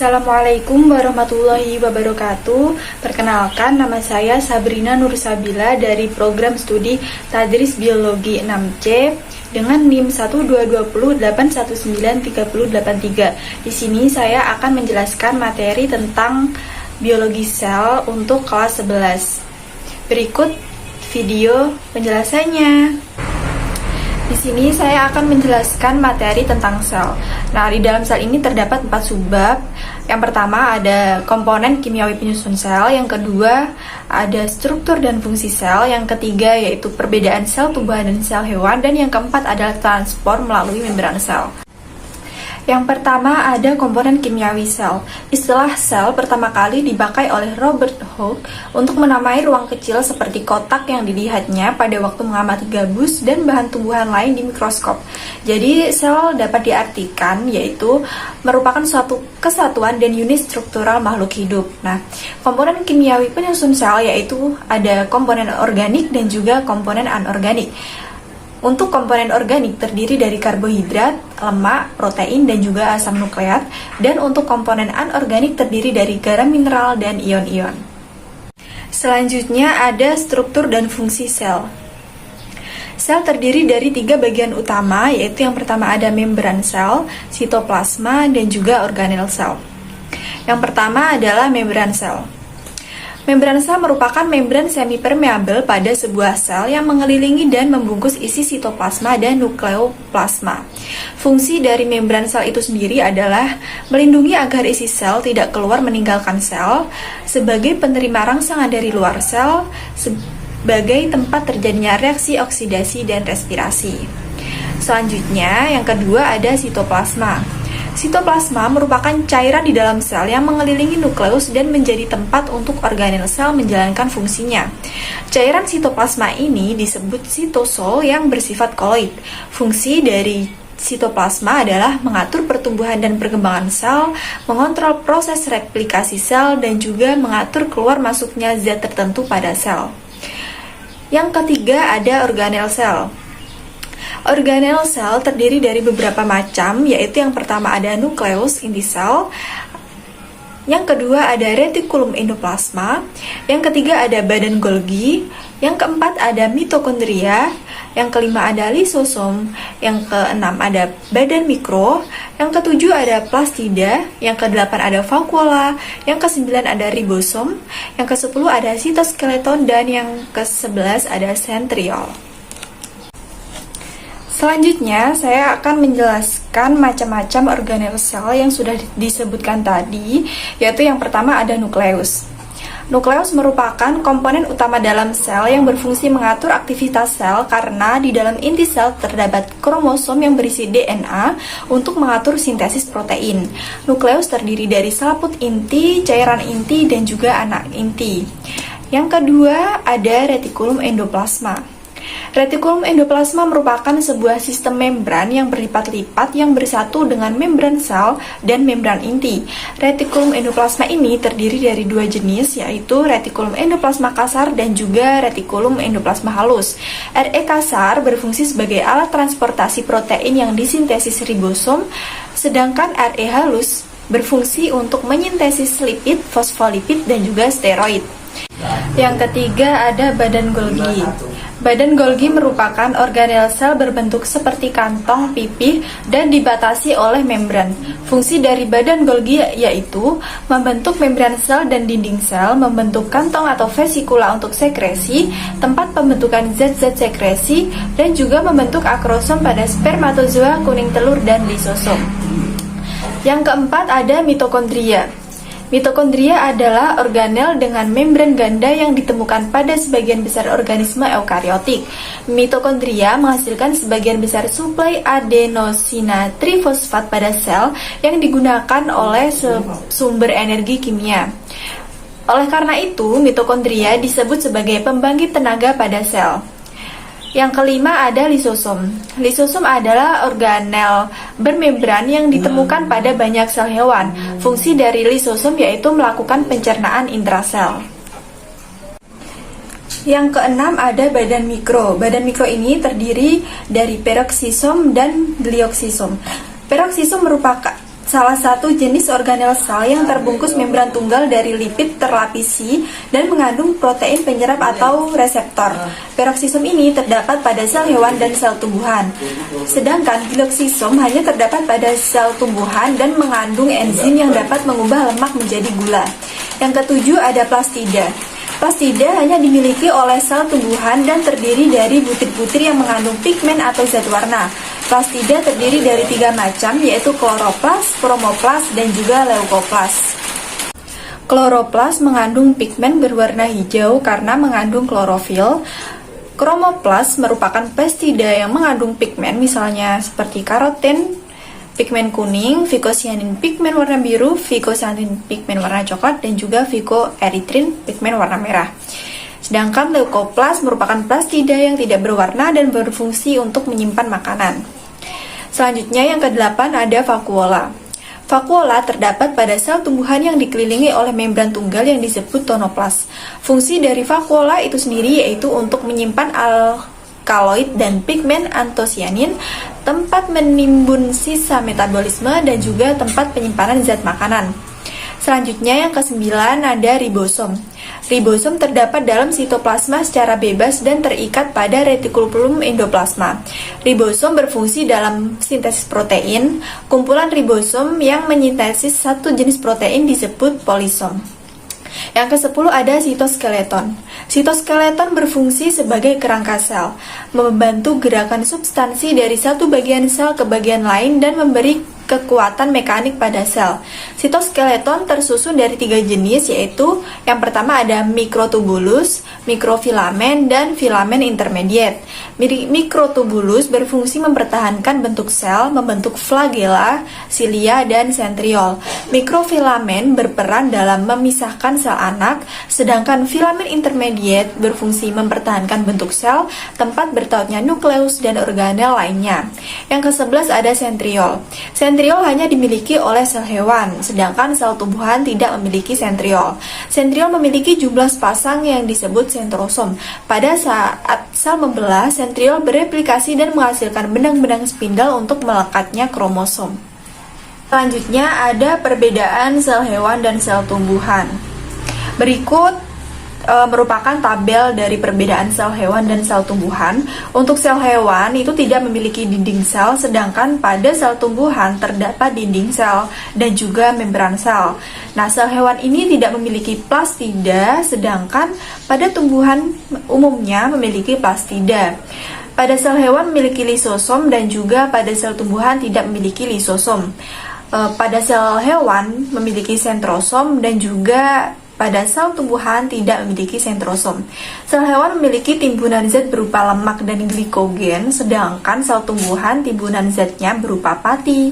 Assalamualaikum warahmatullahi wabarakatuh. Perkenalkan, nama saya Sabrina Nursabila dari program studi Tadris Biologi 6C dengan NIM 12208193083. Di sini saya akan menjelaskan materi tentang biologi sel untuk kelas 11. Berikut video penjelasannya. Di sini saya akan menjelaskan materi tentang sel. Nah, di dalam sel ini terdapat 4 subbab. Yang pertama ada komponen kimiawi penyusun sel, yang kedua ada struktur dan fungsi sel, yang ketiga yaitu perbedaan sel tumbuhan dan sel hewan, dan yang keempat adalah transport melalui membran sel. Yang pertama ada komponen kimiawi sel. Istilah sel pertama kali dipakai oleh Robert Hooke untuk menamai ruang kecil seperti kotak yang dilihatnya pada waktu mengamati gabus dan bahan tumbuhan lain di mikroskop. Jadi sel dapat diartikan yaitu merupakan suatu kesatuan dan unit struktural makhluk hidup. Nah, komponen kimiawi penyusun sel yaitu ada komponen organik dan juga komponen anorganik. Untuk komponen organik terdiri dari karbohidrat, lemak, protein, dan juga asam nukleat. Dan untuk komponen anorganik terdiri dari garam mineral dan ion-ion. Selanjutnya ada struktur dan fungsi sel. Sel terdiri dari 3 bagian utama, yaitu yang pertama ada membran sel, sitoplasma, dan juga organel sel. Yang pertama adalah membran sel. Membran sel merupakan membran semipermeabel pada sebuah sel yang mengelilingi dan membungkus isi sitoplasma dan nukleoplasma. Fungsi dari membran sel itu sendiri adalah melindungi agar isi sel tidak keluar meninggalkan sel, sebagai penerima rangsangan dari luar sel, sebagai tempat terjadinya reaksi oksidasi dan respirasi. Selanjutnya, yang kedua ada sitoplasma. Sitoplasma merupakan cairan di dalam sel yang mengelilingi nukleus dan menjadi tempat untuk organel sel menjalankan fungsinya. Cairan sitoplasma ini disebut sitosol yang bersifat koloid. Fungsi dari sitoplasma adalah mengatur pertumbuhan dan perkembangan sel, mengontrol proses replikasi sel, dan juga mengatur keluar masuknya zat tertentu pada sel. Yang ketiga ada organel sel. Organel sel terdiri dari beberapa macam, yaitu yang pertama ada nukleus inti sel, yang kedua ada retikulum endoplasma, yang ketiga ada badan Golgi, yang keempat ada mitokondria, yang kelima ada lisosom, yang keenam ada badan mikro, yang ketujuh ada plastida, yang kedelapan ada vakuola, yang kesembilan ada ribosom, yang kesepuluh ada sitoskeleton, dan yang kesebelas ada sentriol. Selanjutnya, saya akan menjelaskan macam-macam organel sel yang sudah disebutkan tadi, yaitu yang pertama ada nukleus. Nukleus merupakan komponen utama dalam sel yang berfungsi mengatur aktivitas sel karena di dalam inti sel terdapat kromosom yang berisi DNA untuk mengatur sintesis protein. Nukleus terdiri dari selaput inti, cairan inti, dan juga anak inti. Yang kedua ada retikulum endoplasma. Retikulum endoplasma merupakan sebuah sistem membran yang berlipat-lipat yang bersatu dengan membran sel dan membran inti. Retikulum endoplasma ini terdiri dari 2 jenis, yaitu retikulum endoplasma kasar dan juga retikulum endoplasma halus. RE kasar berfungsi sebagai alat transportasi protein yang disintesis ribosom, sedangkan RE halus berfungsi untuk menyintesis lipid, fosfolipid, dan juga steroid. Yang ketiga ada badan Golgi. Badan Golgi merupakan organel sel berbentuk seperti kantong pipih dan dibatasi oleh membran. Fungsi dari badan Golgi yaitu membentuk membran sel dan dinding sel, membentuk kantong atau vesikula untuk sekresi, tempat pembentukan zat-zat sekresi, dan juga membentuk akrosom pada spermatozoa, kuning telur, dan lisosom. Yang keempat ada mitokondria. Mitokondria adalah organel dengan membran ganda yang ditemukan pada sebagian besar organisme eukariotik. Mitokondria menghasilkan sebagian besar suplai adenosina trifosfat pada sel yang digunakan oleh sumber energi kimia. Oleh karena itu, mitokondria disebut sebagai pembangkit tenaga pada sel. Yang kelima ada lisosom. Lisosom adalah organel bermembran yang ditemukan pada banyak sel hewan. Fungsi dari lisosom yaitu melakukan pencernaan intrasel. Yang keenam ada badan mikro. Badan mikro ini terdiri dari peroksisom dan glioksisom. Peroksisom merupakan salah satu jenis organel sel yang terbungkus membran tunggal dari lipid terlapisi dan mengandung protein penyerap atau reseptor. Peroksisom ini terdapat pada sel hewan dan sel tumbuhan. Sedangkan glukosom hanya terdapat pada sel tumbuhan dan mengandung enzim yang dapat mengubah lemak menjadi gula. Yang ketujuh ada plastida. Plastida hanya dimiliki oleh sel tumbuhan dan terdiri dari butir-butir yang mengandung pigmen atau zat warna. Plastida terdiri dari 3 macam, yaitu kloroplas, kromoplas, dan juga leukoplas. Kloroplas mengandung pigmen berwarna hijau karena mengandung klorofil. Kromoplas merupakan plastida yang mengandung pigmen, misalnya seperti karoten, pigmen kuning, vicocyanin pigmen warna biru, vicocyanin pigmen warna coklat, dan juga vicoerythrin pigmen warna merah. Sedangkan leukoplas merupakan plastida yang tidak berwarna dan berfungsi untuk menyimpan makanan. Selanjutnya yang ke-8 ada vakuola. Vakuola terdapat pada sel tumbuhan yang dikelilingi oleh membran tunggal yang disebut tonoplas. Fungsi dari vakuola itu sendiri yaitu untuk menyimpan alkaloid dan pigmen antosianin, tempat menimbun sisa metabolisme, dan juga tempat penyimpanan zat makanan. Selanjutnya yang ke-9 ada ribosom. Ribosom terdapat dalam sitoplasma secara bebas dan terikat pada retikulum endoplasma. Ribosom berfungsi dalam sintesis protein. Kumpulan ribosom yang menyintesis satu jenis protein disebut polisom. Yang ke-10 ada sitoskeleton. Sitoskeleton berfungsi sebagai kerangka sel, membantu gerakan substansi dari satu bagian sel ke bagian lain dan memberi kekuatan mekanik pada sel. Sitoskeleton tersusun dari 3 jenis, yaitu yang pertama ada mikrotubulus, mikrofilamen, dan filamen intermediate. Mikrotubulus berfungsi mempertahankan bentuk sel, membentuk flagella, silia, dan sentriol. Mikrofilamen berperan dalam memisahkan sel anak, sedangkan filamen intermediate berfungsi mempertahankan bentuk sel, tempat bertautnya nukleus dan organel lainnya. Yang ke-11 ada sentriol. Sentriol hanya dimiliki oleh sel hewan, sedangkan sel tumbuhan tidak memiliki sentriol. Sentriol memiliki jumlah sepasang yang disebut sentrosom. Pada saat sel membelah, sentriol bereplikasi dan menghasilkan benang-benang spindle untuk melekatnya kromosom. Selanjutnya ada perbedaan sel hewan dan sel tumbuhan. Berikut merupakan tabel dari perbedaan sel hewan dan sel tumbuhan. Untuk sel hewan itu tidak memiliki dinding sel, sedangkan pada sel tumbuhan terdapat dinding sel dan juga membran sel. Nah, sel hewan ini tidak memiliki plastida, sedangkan pada tumbuhan umumnya memiliki plastida. Pada sel hewan memiliki lisosom dan juga pada sel tumbuhan tidak memiliki lisosom. Pada sel hewan memiliki sentrosom dan juga pada sel tumbuhan tidak memiliki sentrosom. Sel hewan memiliki timbunan zat berupa lemak dan glikogen, sedangkan sel tumbuhan timbunan zatnya berupa pati.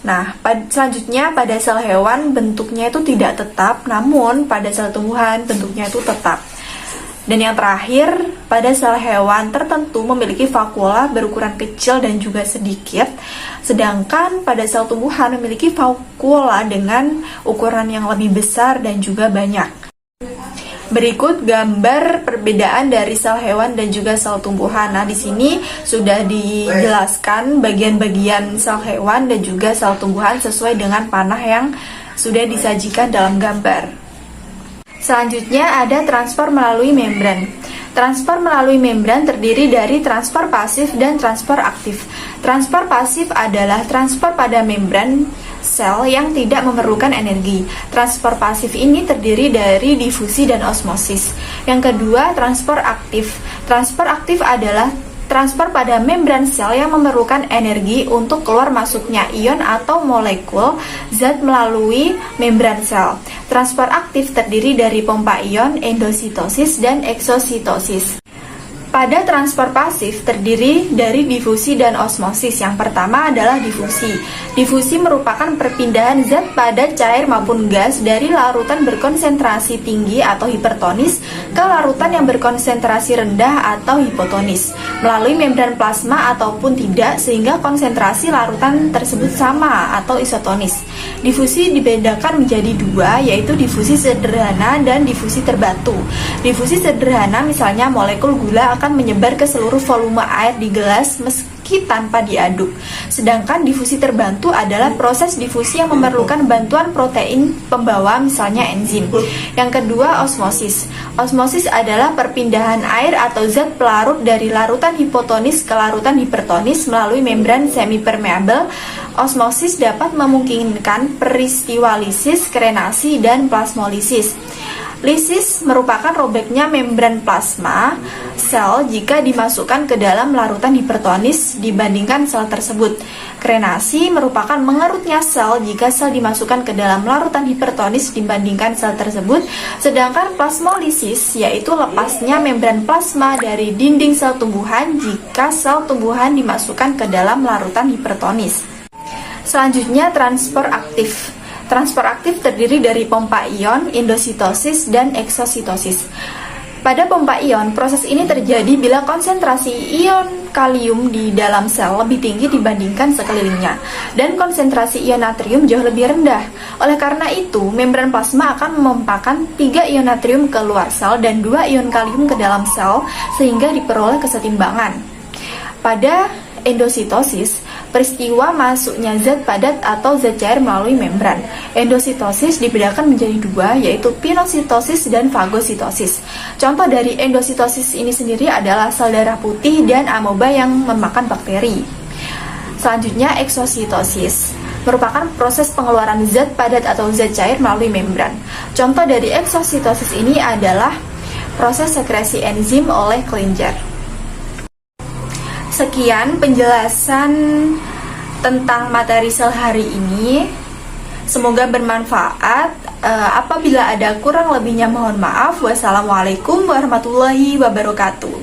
Nah, selanjutnya pada sel hewan bentuknya itu tidak tetap, namun pada sel tumbuhan bentuknya itu tetap. Dan yang terakhir, pada sel hewan tertentu memiliki vakuola berukuran kecil dan juga sedikit, sedangkan pada sel tumbuhan memiliki vakuola dengan ukuran yang lebih besar dan juga banyak. Berikut gambar perbedaan dari sel hewan dan juga sel tumbuhan. Nah, di sini sudah dijelaskan bagian-bagian sel hewan dan juga sel tumbuhan sesuai dengan panah yang sudah disajikan dalam gambar. Selanjutnya ada transfer melalui membran. Transfer melalui membran terdiri dari transfer pasif dan transfer aktif. Transfer pasif adalah transfer pada membran sel yang tidak memerlukan energi. Transfer pasif ini terdiri dari difusi dan osmosis. Yang kedua, transfer aktif. Transfer aktif adalah transfer pada membran sel yang memerlukan energi untuk keluar masuknya ion atau molekul zat melalui membran sel. Transfer aktif terdiri dari pompa ion, endositosis, dan eksositosis. Pada transfer pasif terdiri dari difusi dan osmosis. Yang pertama adalah difusi. Difusi merupakan perpindahan zat pada cair maupun gas dari larutan berkonsentrasi tinggi atau hipertonis ke larutan yang berkonsentrasi rendah atau hipotonis melalui membran plasma ataupun tidak, sehingga konsentrasi larutan tersebut sama atau isotonis. Difusi dibedakan menjadi 2, yaitu difusi sederhana dan difusi terbatu. Difusi sederhana misalnya molekul gula akan menyebar ke seluruh volume air di gelas dimasuki tanpa diaduk. Sedangkan difusi terbantu adalah proses difusi yang memerlukan bantuan protein pembawa, misalnya enzim. Yang kedua, osmosis. Osmosis adalah perpindahan air atau zat pelarut dari larutan hipotonis ke larutan hipertonis melalui membran semipermeabel. Osmosis dapat memungkinkan peristiwa lisis, krenasi, dan plasmolisis. Lisis merupakan robeknya membran plasma sel jika dimasukkan ke dalam larutan hipertonis dibandingkan sel tersebut. Krenasi merupakan mengerutnya sel jika sel dimasukkan ke dalam larutan hipertonis dibandingkan sel tersebut. Sedangkan plasmolisis yaitu lepasnya membran plasma dari dinding sel tumbuhan jika sel tumbuhan dimasukkan ke dalam larutan hipertonis. Selanjutnya, transport aktif. Transport aktif terdiri dari pompa ion, endositosis, dan eksositosis. Pada pompa ion, proses ini terjadi bila konsentrasi ion kalium di dalam sel lebih tinggi dibandingkan sekelilingnya, dan konsentrasi ion natrium jauh lebih rendah. Oleh karena itu, membran plasma akan memompakan 3 ion natrium ke luar sel dan 2 ion kalium ke dalam sel, sehingga diperoleh kesetimbangan. Pada endositosis, peristiwa masuknya zat padat atau zat cair melalui membran. Endositosis dibedakan menjadi 2, yaitu pinositosis dan fagositosis. Contoh dari endositosis ini sendiri adalah sel darah putih dan amoeba yang memakan bakteri. Selanjutnya, eksositosis merupakan proses pengeluaran zat padat atau zat cair melalui membran. Contoh dari eksositosis ini adalah proses sekresi enzim oleh kelenjar. Sekian penjelasan tentang materi sel hari ini. Semoga bermanfaat. Apabila ada kurang lebihnya mohon maaf. Wassalamualaikum warahmatullahi wabarakatuh.